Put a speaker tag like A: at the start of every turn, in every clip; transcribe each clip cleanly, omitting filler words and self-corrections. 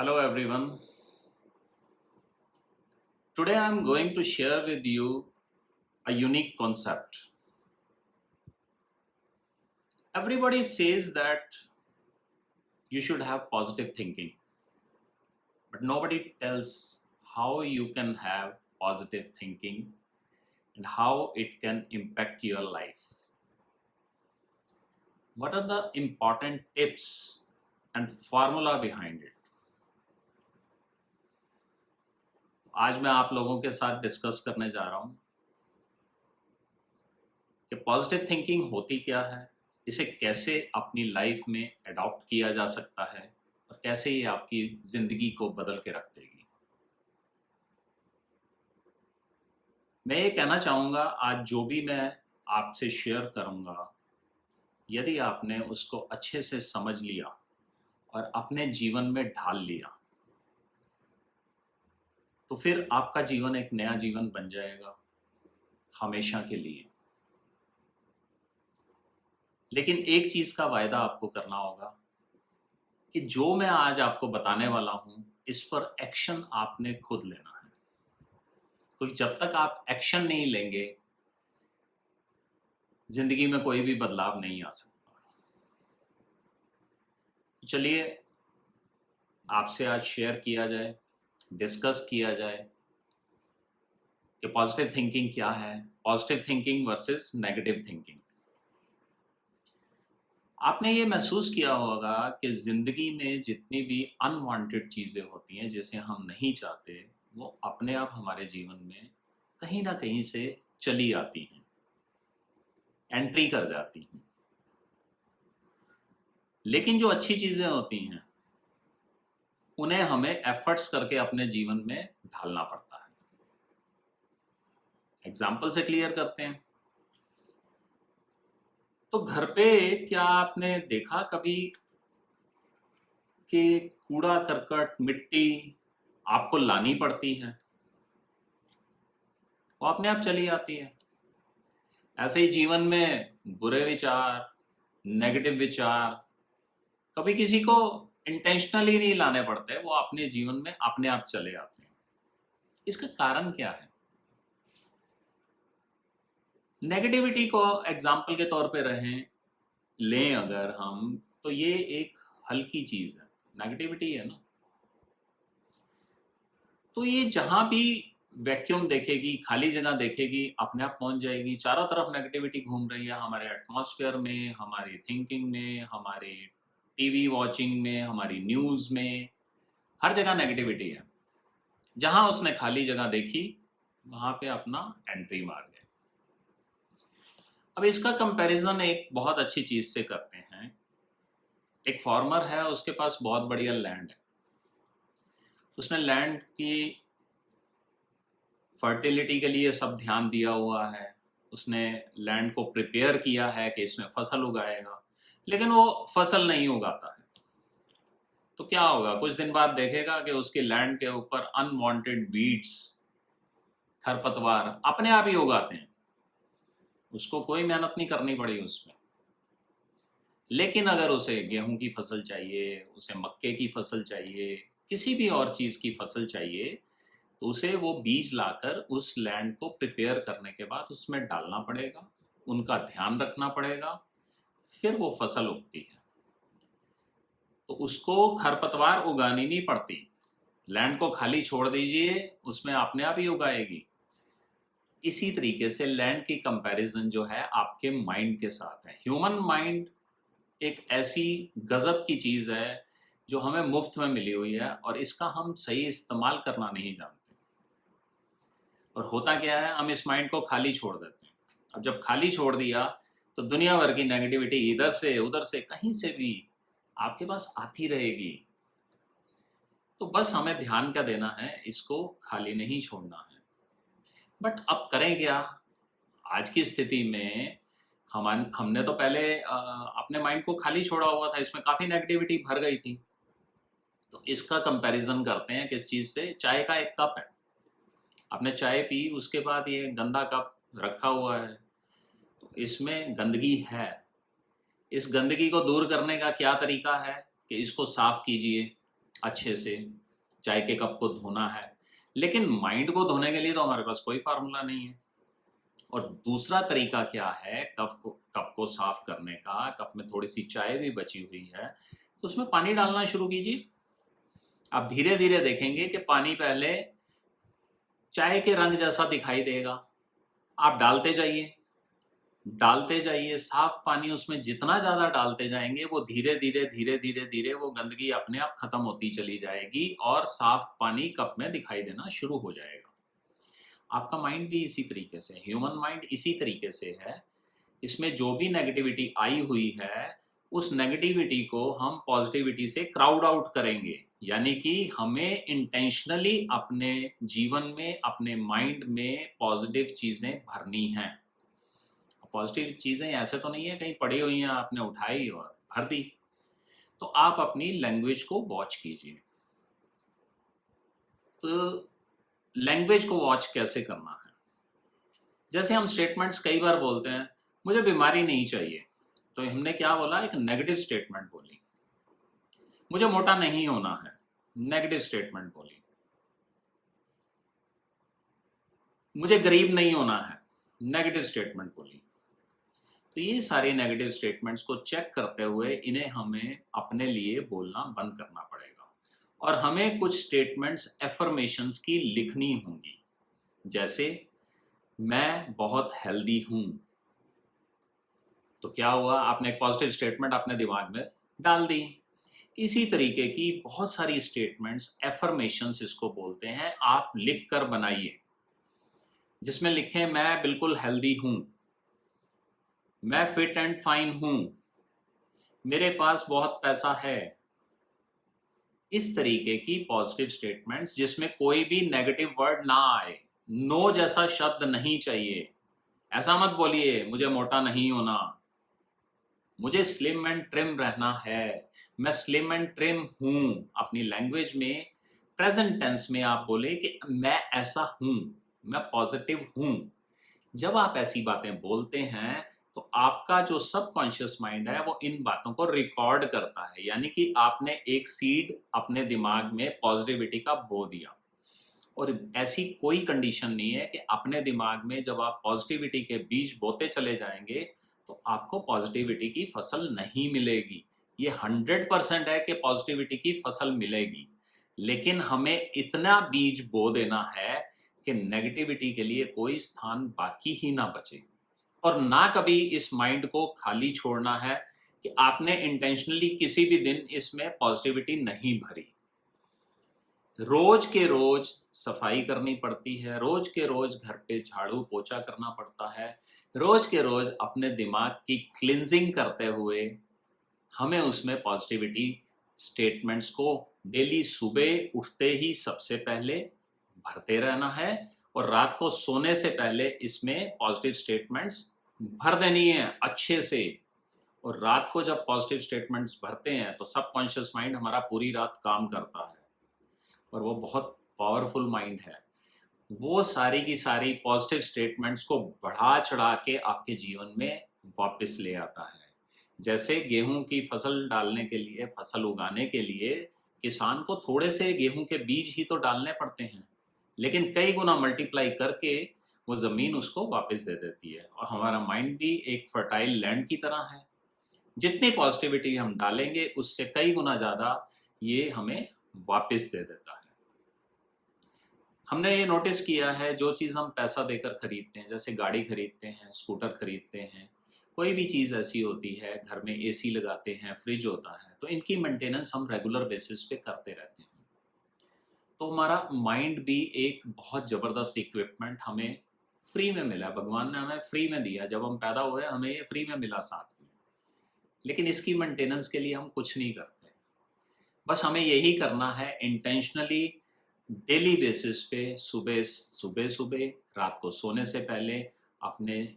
A: Hello everyone. Today I am going to share with you a unique concept. Everybody says that you should have positive thinking, but nobody tells how you can have positive thinking and how it can impact your life. What are the important tips and formula behind it? आज मैं आप लोगों के साथ discuss करने जा रहा हूँ कि पॉजिटिव थिंकिंग होती क्या है, इसे कैसे अपनी लाइफ में अडॉप्ट किया जा सकता है और कैसे ये आपकी ज़िंदगी को बदल के रख देगी। मैं ये कहना चाहूँगा, आज जो भी मैं आपसे शेयर करूँगा, यदि आपने उसको अच्छे से समझ लिया और अपने जीवन में ढाल लिया, तो फिर आपका जीवन एक नया जीवन बन जाएगा हमेशा के लिए। लेकिन एक चीज़ का वायदा आपको करना होगा कि जो मैं आज आपको बताने वाला हूँ, इस पर एक्शन आपने खुद लेना है, क्योंकि जब तक आप एक्शन नहीं लेंगे, ज़िंदगी में कोई भी बदलाव नहीं आ सकता। तो चलिए आपसे आज शेयर किया जाए, डिस्कस किया जाए कि पॉजिटिव थिंकिंग क्या है, positive thinking versus negative thinking. आपने ये महसूस किया होगा कि ज़िंदगी में जितनी भी अनवांटेड चीज़ें होती हैं, जिसे हम नहीं चाहते, वो अपने आप हमारे जीवन में कहीं ना कहीं से चली आती हैं, एंट्री कर जाती हैं। लेकिन जो अच्छी चीज़ें होती हैं, उन्हें हमें एफर्ट्स करके अपने जीवन में ढालना पड़ता है। एग्जाम्पल से क्लियर करते हैं। तो घर पे क्या आपने देखा कभी कि कूड़ा करकट मिट्टी आपको लानी पड़ती है, वो अपने आप चली आती है। ऐसे ही जीवन में बुरे विचार, नेगेटिव विचार कभी किसी को इंटेंशनली नहीं लाने पड़ते, वो अपने जीवन में अपने आप चले आते हैं। इसका कारण क्या है? नेगेटिविटी को एग्जाम्पल के तौर पे लें अगर हम, तो ये एक हल्की चीज़ है, नेगेटिविटी है ना। तो ये जहाँ भी वैक्यूम देखेगी, खाली जगह देखेगी, अपने आप पहुंच जाएगी। चारों तरफ नेगेटिविटी घूम रही है, हमारे एटमॉस्फेयर में, हमारी थिंकिंग में, हमारी टीवी वॉचिंग में, हमारी न्यूज़ में, हर जगह नेगेटिविटी है। जहाँ उसने खाली जगह देखी, वहाँ पे अपना एंट्री मार गए। अब इसका कंपैरिजन एक बहुत अच्छी चीज़ से करते हैं। एक फार्मर है, उसके पास बहुत बढ़िया लैंड है। उसने लैंड की फर्टिलिटी के लिए सब ध्यान दिया हुआ है, उसने लैंड को प्रिपेयर किया है कि इसमें फसल उगाएगा, लेकिन वो फसल नहीं उगाता है। तो क्या होगा? कुछ दिन बाद देखेगा कि उसकी लैंड के ऊपर अनवांटेड वीड्स, खरपतवार अपने आप ही उगाते हैं, उसको कोई मेहनत नहीं करनी पड़ी उसमें। लेकिन अगर उसे गेहूं की फसल चाहिए, उसे मक्के की फसल चाहिए, किसी भी और चीज़ की फसल चाहिए, तो उसे वो बीज लाकर उस लैंड को प्रिपेयर करने के बाद उसमें डालना पड़ेगा, उनका ध्यान रखना पड़ेगा, फिर वो फसल उगती है। तो उसको खरपतवार उगानी नहीं पड़ती, लैंड को खाली छोड़ दीजिए, उसमें अपने आप ही उगाएगी। इसी तरीके से लैंड की कंपैरिजन जो है आपके माइंड के साथ है। ह्यूमन माइंड एक ऐसी गजब की चीज़ है जो हमें मुफ्त में मिली हुई है, और इसका हम सही इस्तेमाल करना नहीं जानते। और होता क्या है, हम इस माइंड को खाली छोड़ देते हैं। अब जब खाली छोड़ दिया, तो दुनिया भर की नेगेटिविटी इधर से उधर से कहीं से भी आपके पास आती रहेगी। तो बस हमें ध्यान क्या देना है, इसको खाली नहीं छोड़ना है। बट अब करें क्या? आज की स्थिति में हमने तो पहले अपने माइंड को खाली छोड़ा हुआ था, इसमें काफ़ी नेगेटिविटी भर गई थी। तो इसका कंपैरिजन करते हैं किस चीज़ से? चाय का एक कप है, आपने चाय पी, उसके बाद ये गंदा कप रखा हुआ है, तो इसमें गंदगी है। इस गंदगी को दूर करने का क्या तरीका है कि इसको साफ कीजिए, अच्छे से, चाय के कप को धोना है। लेकिन माइंड को धोने के लिए तो हमारे पास कोई फार्मूला नहीं है। और दूसरा तरीका क्या है कप को साफ करने का? कप में थोड़ी सी चाय भी बची हुई है तो उसमें पानी डालना शुरू कीजिए। आप धीरे धीरे देखेंगे कि पानी पहले चाय के रंग जैसा दिखाई देगा। आप डालते जाइए साफ पानी। उसमें जितना ज्यादा डालते जाएंगे वो धीरे धीरे धीरे धीरे धीरे वो गंदगी अपने आप खत्म होती चली जाएगी और साफ पानी कप में दिखाई देना शुरू हो जाएगा। आपका माइंड भी इसी तरीके से, ह्यूमन माइंड इसी तरीके से है। इसमें जो भी नेगेटिविटी आई हुई है उस नेगेटिविटी को हम पॉजिटिविटी से क्राउड आउट करेंगे। यानी कि हमें इंटेंशनली अपने जीवन में, अपने माइंड में पॉजिटिव चीजें भरनी हैं। पॉजिटिव चीजें ऐसे तो नहीं है कहीं पड़ी हुई हैं आपने उठाई और भर दी। तो आप अपनी लैंग्वेज को वॉच कीजिए। तो लैंग्वेज को वॉच कैसे करना है? जैसे हम स्टेटमेंट्स कई बार बोलते हैं, मुझे बीमारी नहीं चाहिए, तो हमने क्या बोला? एक नेगेटिव स्टेटमेंट बोली। मुझे मोटा नहीं होना है, नेगेटिव स्टेटमेंट बोली। मुझे गरीब नहीं होना है, नेगेटिव स्टेटमेंट बोली। तो ये सारे नेगेटिव स्टेटमेंट्स को चेक करते हुए इन्हें हमें अपने लिए बोलना बंद करना पड़ेगा। और हमें कुछ स्टेटमेंट्स एफर्मेशंस की लिखनी होंगी। जैसे मैं बहुत हेल्दी हूं। तो क्या हुआ? आपने एक पॉजिटिव स्टेटमेंट अपने दिमाग में डाल दी। इसी तरीके की बहुत सारी स्टेटमेंट्स, एफर्मेशंस इसको बोलते हैं, आप लिख कर बनाइए। जिसमें लिखें मैं बिल्कुल हेल्दी हूं, मैं फिट एंड फाइन हूं, मेरे पास बहुत पैसा है। इस तरीके की पॉजिटिव स्टेटमेंट्स जिसमें कोई भी नेगेटिव वर्ड ना आए। नो जैसा शब्द नहीं चाहिए। ऐसा मत बोलिए मुझे मोटा नहीं होना, मुझे स्लिम एंड ट्रिम रहना है, मैं स्लिम एंड ट्रिम हूं। अपनी लैंग्वेज में प्रेजेंट टेंस में आप बोले कि मैं ऐसा हूं, मैं पॉजिटिव हूं। जब आप ऐसी बातें बोलते हैं तो आपका जो सबकॉन्शियस माइंड है वो इन बातों को रिकॉर्ड करता है। यानी कि आपने एक सीड अपने दिमाग में पॉजिटिविटी का बो दिया। और ऐसी कोई कंडीशन नहीं है कि अपने दिमाग में जब आप पॉजिटिविटी के बीज बोते चले जाएंगे तो आपको पॉजिटिविटी की फसल नहीं मिलेगी। ये 100% है कि पॉजिटिविटी की फसल मिलेगी। लेकिन हमें इतना बीज बो देना है कि नेगेटिविटी के लिए कोई स्थान बाकी ही ना बचे। और ना कभी इस माइंड को खाली छोड़ना है कि आपने इंटेंशनली किसी भी दिन इसमें पॉजिटिविटी नहीं भरी। रोज के रोज सफाई करनी पड़ती है, रोज के रोज घर पे झाड़ू पोछा करना पड़ता है, रोज के रोज अपने दिमाग की क्लिनजिंग करते हुए हमें उसमें पॉजिटिविटी स्टेटमेंट्स को डेली सुबह उठते ही सबसे पहले भरते रहना है। और रात को सोने से पहले इसमें पॉजिटिव स्टेटमेंट्स भर देनी है अच्छे से। और रात को जब पॉजिटिव स्टेटमेंट्स भरते हैं तो सबकॉन्शियस माइंड हमारा पूरी रात काम करता है और वो बहुत पावरफुल माइंड है। वो सारी की सारी पॉजिटिव स्टेटमेंट्स को बढ़ा चढ़ा के आपके जीवन में वापस ले आता है। जैसे गेहूं की फसल डालने के लिए, फसल उगाने के लिए किसान को थोड़े से गेहूं के बीज ही तो डालने पड़ते हैं, लेकिन कई गुना मल्टीप्लाई करके वो जमीन उसको वापस दे देती है। और हमारा माइंड भी एक फर्टाइल लैंड की तरह है। जितनी पॉजिटिविटी हम डालेंगे उससे कई गुना ज्यादा ये हमें वापस दे देता है। हमने ये नोटिस किया है, जो चीज़ हम पैसा देकर खरीदते हैं, जैसे गाड़ी खरीदते हैं, स्कूटर खरीदते हैं, कोई भी चीज़ ऐसी होती है, घर में एसी लगाते हैं, फ्रिज होता है, तो इनकी मेंटेनेंस हम रेगुलर बेसिस पे करते रहते हैं। तो हमारा माइंड भी एक बहुत ज़बरदस्त इक्विपमेंट हमें फ्री में मिला, भगवान ने हमें फ्री में दिया। जब हम पैदा हुए हमें ये फ्री में मिला साथ में। लेकिन इसकी मेंटेनेंस के लिए हम कुछ नहीं करते। बस हमें यही करना है इंटेंशनली, डेली बेसिस पे, सुबह सुबह सुबह, रात को सोने से पहले अपने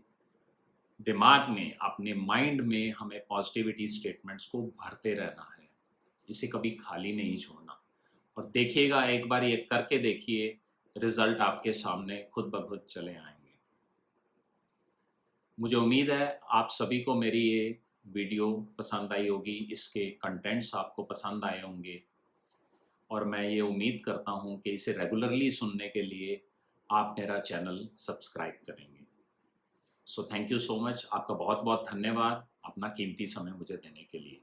A: दिमाग में, अपने माइंड में हमें पॉजिटिविटी स्टेटमेंट्स को भरते रहना है। इसे कभी खाली नहीं छोड़ना। और देखिएगा, एक बार ये करके देखिए, रिजल्ट आपके सामने खुद ब खुद चले आएंगे। मुझे उम्मीद है आप सभी को मेरी ये वीडियो पसंद आई होगी, इसके कंटेंट्स आपको पसंद आए होंगे। और मैं ये उम्मीद करता हूँ कि इसे रेगुलरली सुनने के लिए आप मेरा चैनल सब्सक्राइब करेंगे। So thank you so much, आपका बहुत बहुत धन्यवाद अपना कीमती समय मुझे देने के लिए।